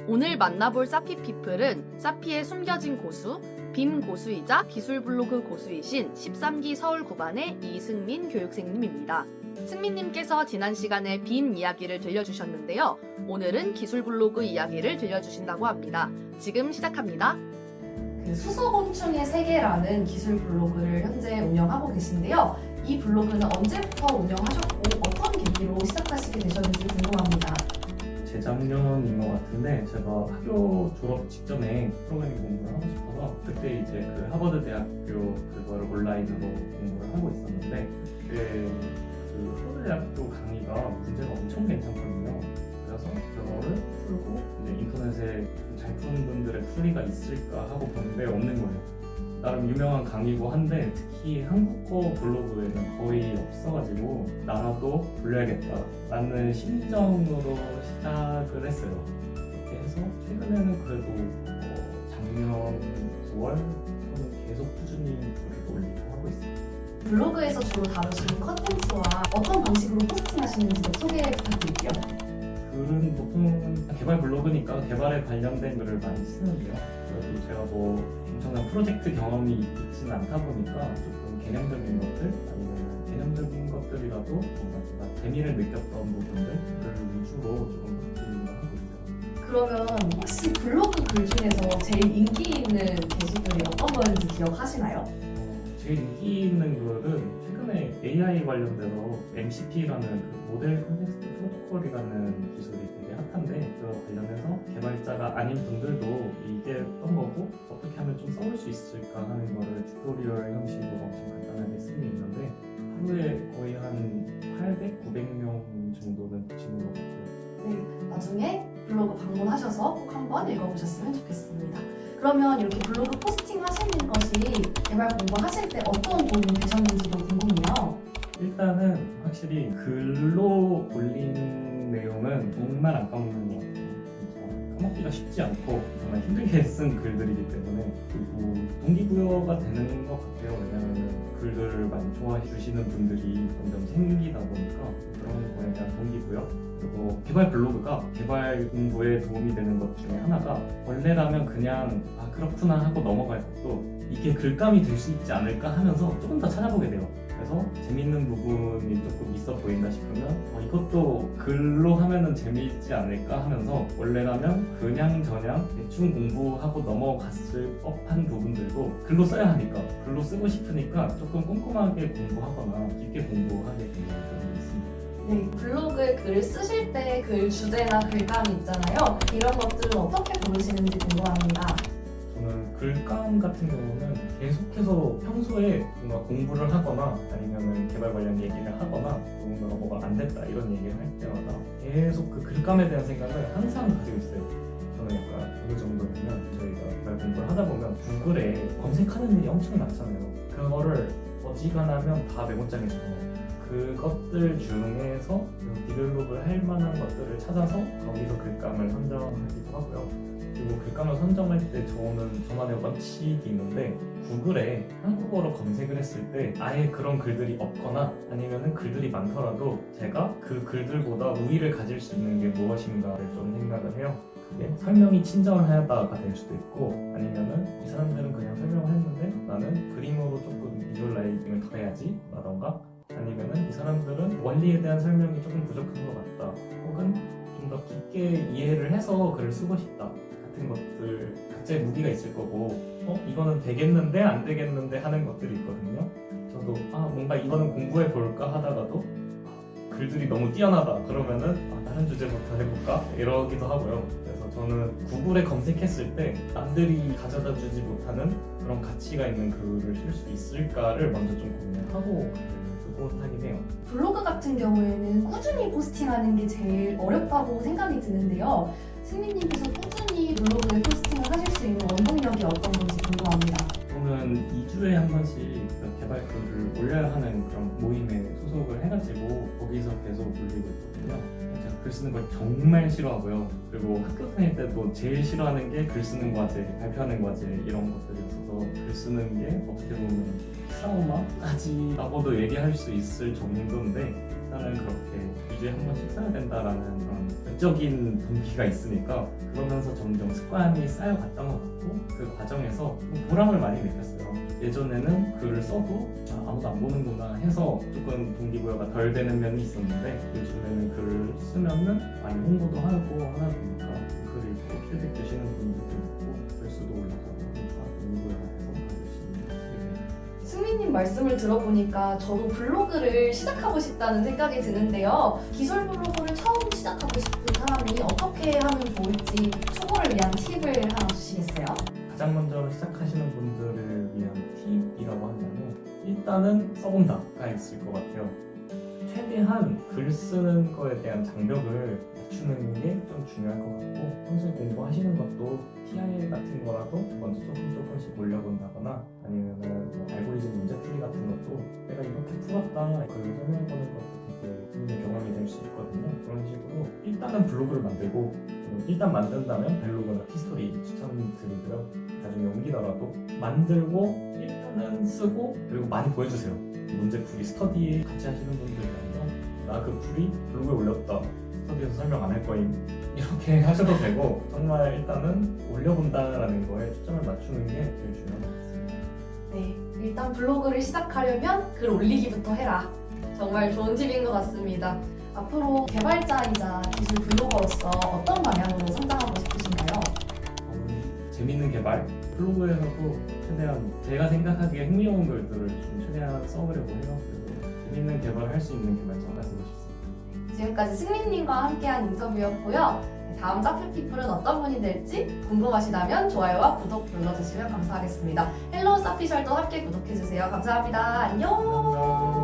오늘 만나볼 사피피플은 사피의 숨겨진 고수, 빔 고수이자 기술 블로그 고수이신 13기 서울 9반의 이승민 교육생님입니다. 승민님께서 지난 시간에 빔 이야기를 들려주셨는데요. 오늘은 기술 블로그 이야기를 들려주신다고 합니다. 지금 시작합니다. 수소곤충의 세계라는 기술 블로그를 현재 운영하고 계신데요. 이 블로그는 언제부터 운영하셨고 어떤 계기로 시작하시게 되셨는지 궁금합니다. 재작년인 것 같은데 제가 학교 졸업 직전에 프로그래밍 공부를 하고 싶어서 그때 이제 그 하버드 대학교 그거를 온라인으로 공부를 하고 있었는데 그때 그 하버드 대학교 강의가 문제가 엄청 괜찮거든요. 그래서 그거를 풀고 이제 인터넷에 잘 푸는 분들의 풀이가 있을까 하고 보는데 없는 거예요. 나름 유명한 강의고 한데 특히 한국어 블로그에는 거의 없어가지고 나라도 불러야겠다라는 심정으로 시작을 했어요. 그렇게 해서 최근에는 그래도 작년 9월부터는 계속 꾸준히 글을 올리고 하고 있습니다. 블로그에서 주로 다루시는 컨텐츠와 어떤 방식으로 포스팅하시는지도 소개 부탁드릴게요. 글은 보통 개발 블로그니까 개발에 관련된 글을 많이 쓰는데요. 그래도 제가 뭐 엄청난 프로젝트 경험이 있지는 않다 보니까 조금 개념적인 것들 아니면 개념적인 것들이라도 뭔가 제가 재미를 느꼈던 부분들을 위주로 조금 포스팅을 하고 있어요. 그러면 혹시 블로그 글 중에서 제일 인기 있는 게시글이 어떤 거였는지 기억하시나요? 제일 인기 있는 글은 최근에 AI 관련돼서 MCP라는 그 모델 컨텍스트 프로토콜이라는 기술이 되게 핫한데 그거 관련해서 개발자가 아닌 분들도 이게 어떤 거고 어떻게 하면 좀 써볼 수 있을까 하는 거를 튜토리얼 형식으로 엄청 간단하게 쓰고 있는데 하루에 거의 한 800, 900명 정도는 보시는 것 같아요. 네, 나중에 블로그 방문하셔서 꼭 한번 읽어보셨으면 좋겠습니다. 그러면 이렇게 블로그 포스팅 하시는 것이 개발 공부하실 때 어떤 도움이 되셨는지도 궁금해요. 일단은 확실히 글로 올린 내용은 정말 안 까먹는 것 같아요. 진짜 까먹기가 쉽지 않고 정말 힘들게 쓴 글들이기 때문에 그리고 동기부여가 되는 것 같아요. 왜냐하면 글들을 많이 좋아해 주시는 분들이 점점 생기다 보니까 그런 거에 대한 동기부여 그리고 개발 블로그가 개발 공부에 도움이 되는 것 중에 하나가 원래라면 그냥 아 그렇구나 하고 넘어갈 것도 이게 글감이 될 수 있지 않을까 하면서 조금 더 찾아보게 돼요. 그래서 재밌는 부분이 조금 있어 보인다 싶으면 이것도 글로 하면은 재미있지 않을까 하면서 원래라면 그냥 저냥 대충 공부하고 넘어갔을 법한 부분들도 글로 써야 하니까 글로 쓰고 싶으니까 조금 꼼꼼하게 공부하거나 깊게 공부하게 되는 경우가 있습니다. 네, 블로그에 글을 쓰실 때 글 주제나 글감이 있잖아요. 이런 것들은 어떻게 고르시는지 궁금합니다. 저는 글감 같은 경우는 계속해서 평소에 뭔가 공부를 하거나 아니면 개발 관련 얘기를 하거나 뭔가 뭐가 안 됐다 이런 얘기를 할 때마다 계속 그 글감에 대한 생각을 항상 가지고 있어요. 저는 약간 어느 정도냐면 저희가 개발 공부를 하다 보면 구글에 검색하는 일이 엄청 많잖아요. 그거를 어지간하면 다 메모장에 적어요. 그것들 중에서 디벨롭을 할 만한 것들을 찾아서 거기서 글감을 선정하기도 하고요. 그리고 글감을 선정할 때 저만의 원칙이 있는데 구글에 한국어로 검색을 했을 때 아예 그런 글들이 없거나 아니면은 글들이 많더라도 제가 그 글들보다 우위를 가질 수 있는 게 무엇인가를 좀 생각을 해요. 그게 설명이 친절하다가 될 수도 있고 아니면은 이 사람들은 그냥 설명을 했는데 나는 그림으로 조금 비주얼라이징을 더 해야지 라던가 아니면은 이 사람들은 원리에 대한 설명이 조금 부족한 것 같다 혹은 좀 더 깊게 이해를 해서 글을 쓰고 싶다 같은 것들 각자의 무기가 있을 거고 이거는 되겠는데 안 되겠는데 하는 것들이 있거든요. 저도 뭔가 이거는 공부해 볼까 하다가도 글들이 너무 뛰어나다 그러면은 다른 주제부터 해볼까 이러기도 하고요. 그래서 저는 구글에 검색했을 때 남들이 가져다 주지 못하는 그런 가치가 있는 글을 쓸 수 있을까를 먼저 좀 고민을 하고 글을 하긴 해요. 블로그 같은 경우에는 꾸준히 포스팅하는 게 제일 어렵다고 생각이 드는데요. 승민님께서 꾸준히 블로그에 포스팅을 하실 수 있는 원동력이 어떤 건지 궁금합니다. 저는 2주에 한 번씩 개발 글을 올려야 하는 그런 모임에 소속을 해가지고 거기서 계속 올리고 있거든요. 제가 글 쓰는 걸 정말 싫어하고요. 그리고 학교 다닐 때도 제일 싫어하는 게 글 쓰는 과제, 발표하는 과제 이런 것들이었어서 글 쓰는 게 어떻게 보면 트라우마까지라고도 얘기할 수 있을 정도인데 일단은 그렇게 2주에 한 번씩 써야 된다라는 그런 내적인 동기가 있으니까 그러면서 점점 습관이 쌓여갔던 것 같고 그 과정에서 보람을 많이 느꼈어요. 예전에는 글을 써도 아무도 안 보는구나 해서 조금 동기부여가 덜 되는 면이 있었는데 요즘에는 글을 쓰면은 많이 홍보도 하고 하다 보니까 글을 읽고 피드백 주시는 분들도 있고 글수도 올라가고 하니까 동기부여가 돼서 열심히 쓰게 돼요. 승민님 말씀을 들어보니까 저도 블로그를 시작하고 싶다는 생각이 드는데요. 기술 블로그를 처음 시작하고 싶은 사람이 어떻게 하면 좋을지 초보를 위한 팁을 하나 주시겠어요? 가장 먼저 시작하시는 분들을 위한 팁이라고 한다면 일단은 써본다가 있을 것 같아요. 최대한 글 쓰는 거에 대한 장벽을 낮추는 게 좀 중요할 것 같고 평소에 공부하시는 것도 TIL 같은 거라도 먼저 조금씩 올려본다거나 아니면은 뭐 알고리즘 문제풀이 같은 것도 내가 이렇게 풀었다 글을 설명해보는 것도 되게 재밌는 경험이 될 수 있거든요. 그런 식으로 일단은 블로그를 만들고 일단 만든다면 블로그나 티스토리 추천드리고요. 나중에 옮기더라도 만들고 일단은 쓰고 그리고 많이 보여주세요. 문제풀이 스터디 같이 하시는 분들이라면 나 그 풀이 블로그에 올렸다. 스터디에서 설명 안 할 거임. 이렇게 하셔도 되고 정말 일단은 올려본다라는 거에 초점을 맞추는 게 제일 중요한 것 같습니다. 네, 일단 블로그를 시작하려면 글 올리기부터 해라. 정말 좋은 팁인 것 같습니다. 앞으로 개발자이자 기술 블로거로서 어떤 방향으로 성장하고 싶으신가요? 재밌는 개발 블로그에서도 최대한 제가 생각하기에 흥미로운 글들을 좀 최대한 써보려고 해요. 그래서 재밌는 개발을 할 수 있는 개발자가 되고 싶습니다. 지금까지 승민님과 함께한 인터뷰였고요. 다음 사피피플은 어떤 분이 될지 궁금하시다면 좋아요와 구독 눌러주시면 감사하겠습니다. 헬로우 사피셜도 함께 구독해주세요. 감사합니다. 안녕! 감사합니다.